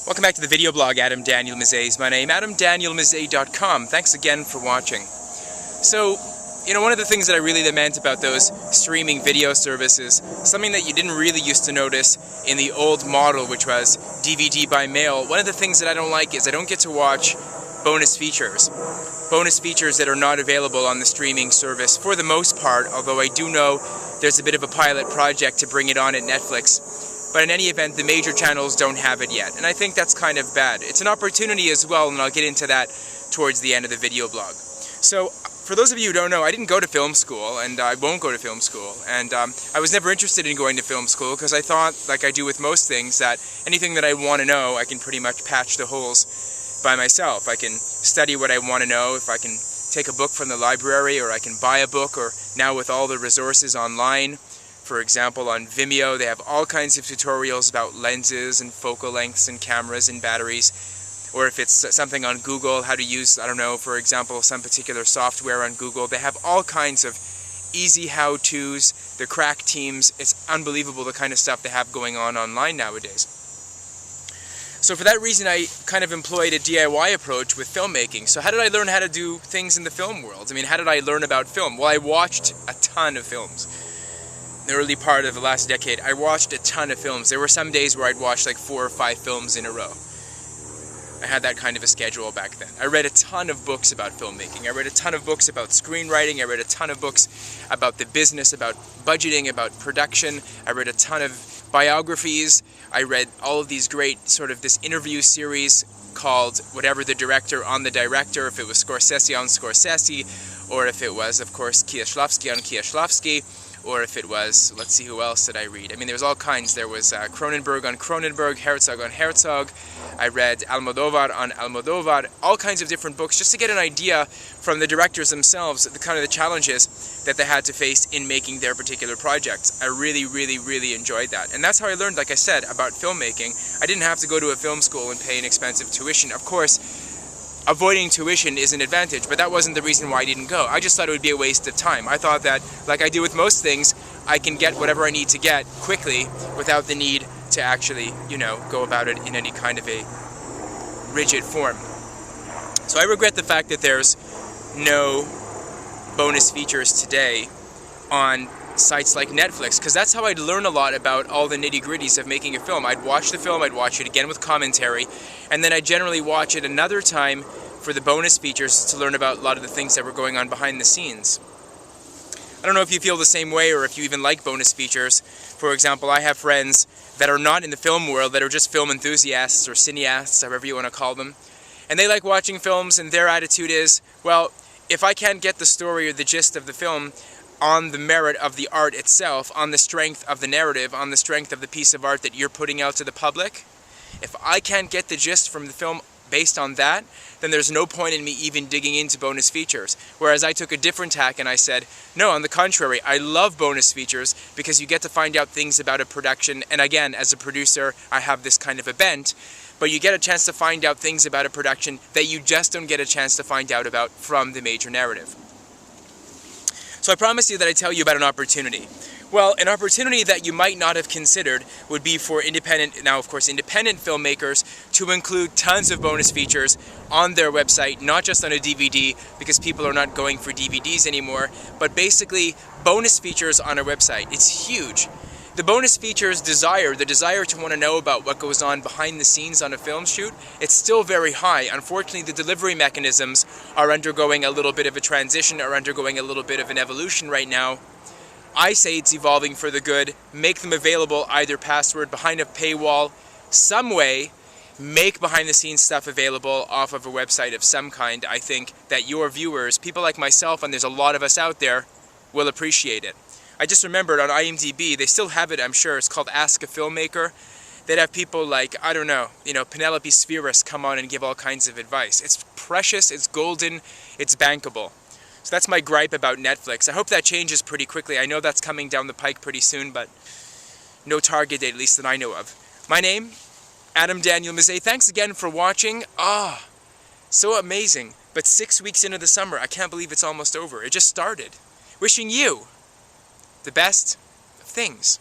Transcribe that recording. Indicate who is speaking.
Speaker 1: Welcome back to the video blog. Adam Daniel Mezei is my name. AdamDanielMezei.com. Thanks again for watching. So, one of the things that I really lament about those streaming video services, something that you didn't really used to notice in the old model, which was DVD by mail, one of the things that I don't like is I don't get to watch bonus features. Bonus features that are not available on the streaming service for the most part, although I do know there's a bit of a pilot project to bring it on at Netflix. But in any event, the major channels don't have it yet, and I think that's kind of bad. It's an opportunity as well, and I'll get into that towards the end of the video blog. So, for those of you who don't know, I didn't go to film school, and I won't go to film school, and I was never interested in going to film school because I thought, like I do with most things, that anything that I want to know, I can pretty much patch the holes by myself. I can study what I want to know, if I can take a book from the library, or I can buy a book, or now with all the resources online. For example, on Vimeo, they have all kinds of tutorials about lenses and focal lengths and cameras and batteries. Or if it's something on Google, how to use, I don't know, for example, some particular software on Google. They have all kinds of easy how-tos, the crack teams. It's unbelievable the kind of stuff they have going on online nowadays. So for that reason, I kind of employed a DIY approach with filmmaking. So how did I learn how to do things in the film world? I mean, how did I learn about film? Well, I watched a ton of films. The early part of the last decade, I watched a ton of films. There were some days where I'd watch like 4 or 5 films in a row. I had that kind of a schedule back then. I read a ton of books about filmmaking. I read a ton of books about screenwriting. I read a ton of books about the business, about budgeting, about production. I read a ton of biographies. I read all of these great sort of this interview series called Whatever the Director on the Director, if it was Scorsese on Scorsese, or if it was, of course, Kieślowski on Kieślowski, or if it was, let's see, who else did I read? I mean, there was all kinds. There was Cronenberg on Cronenberg, Herzog on Herzog. I read Almodovar on Almodovar, all kinds of different books, just to get an idea from the directors themselves, the kind of the challenges that they had to face in making their particular projects. I really, really, really enjoyed that. And that's how I learned, like I said, about filmmaking. I didn't have to go to a film school and pay an expensive tuition. Of course, avoiding tuition is an advantage, but that wasn't the reason why I didn't go. I just thought it would be a waste of time. I thought that, like I do with most things, I can get whatever I need to get quickly without the need to actually, go about it in any kind of a rigid form. So I regret the fact that there's no bonus features today on sites like Netflix, because that's how I'd learn a lot about all the nitty-gritties of making a film. I'd watch the film, I'd watch it again with commentary, and then I'd generally watch it another time for the bonus features to learn about a lot of the things that were going on behind the scenes. I don't know if you feel the same way, or if you even like bonus features. For example, I have friends that are not in the film world, that are just film enthusiasts or cineasts, however you want to call them, and they like watching films, and their attitude is, well, if I can't get the story or the gist of the film on the merit of the art itself, on the strength of the narrative, on the strength of the piece of art that you're putting out to the public, if I can't get the gist from the film based on that, then there's no point in me even digging into bonus features. Whereas I took a different tack and I said, no, on the contrary, I love bonus features because you get to find out things about a production, and again, as a producer, I have this kind of a bent, but you get a chance to find out things about a production that you just don't get a chance to find out about from the major narrative. So I promised you that I'd tell you about an opportunity. Well, an opportunity that you might not have considered would be for independent filmmakers to include tons of bonus features on their website, not just on a DVD, because people are not going for DVDs anymore, but basically bonus features on a website. It's huge. The bonus features the desire to want to know about what goes on behind the scenes on a film shoot, it's still very high. Unfortunately, the delivery mechanisms are undergoing a little bit of a transition, are undergoing a little bit of an evolution right now. I say it's evolving for the good. Make them available, either password, behind a paywall, some way. Make behind-the-scenes stuff available off of a website of some kind. I think that your viewers, people like myself, and there's a lot of us out there, will appreciate it. I just remembered on IMDb, they still have it, I'm sure, it's called Ask a Filmmaker. They'd have people like, I don't know, Penelope Spheris come on and give all kinds of advice. It's precious, it's golden, it's bankable. So that's my gripe about Netflix. I hope that changes pretty quickly. I know that's coming down the pike pretty soon, but no target date, at least that I know of. My name, Adam Daniel Mezei. Thanks again for watching. So amazing. But 6 weeks into the summer, I can't believe it's almost over. It just started. Wishing you the best of things.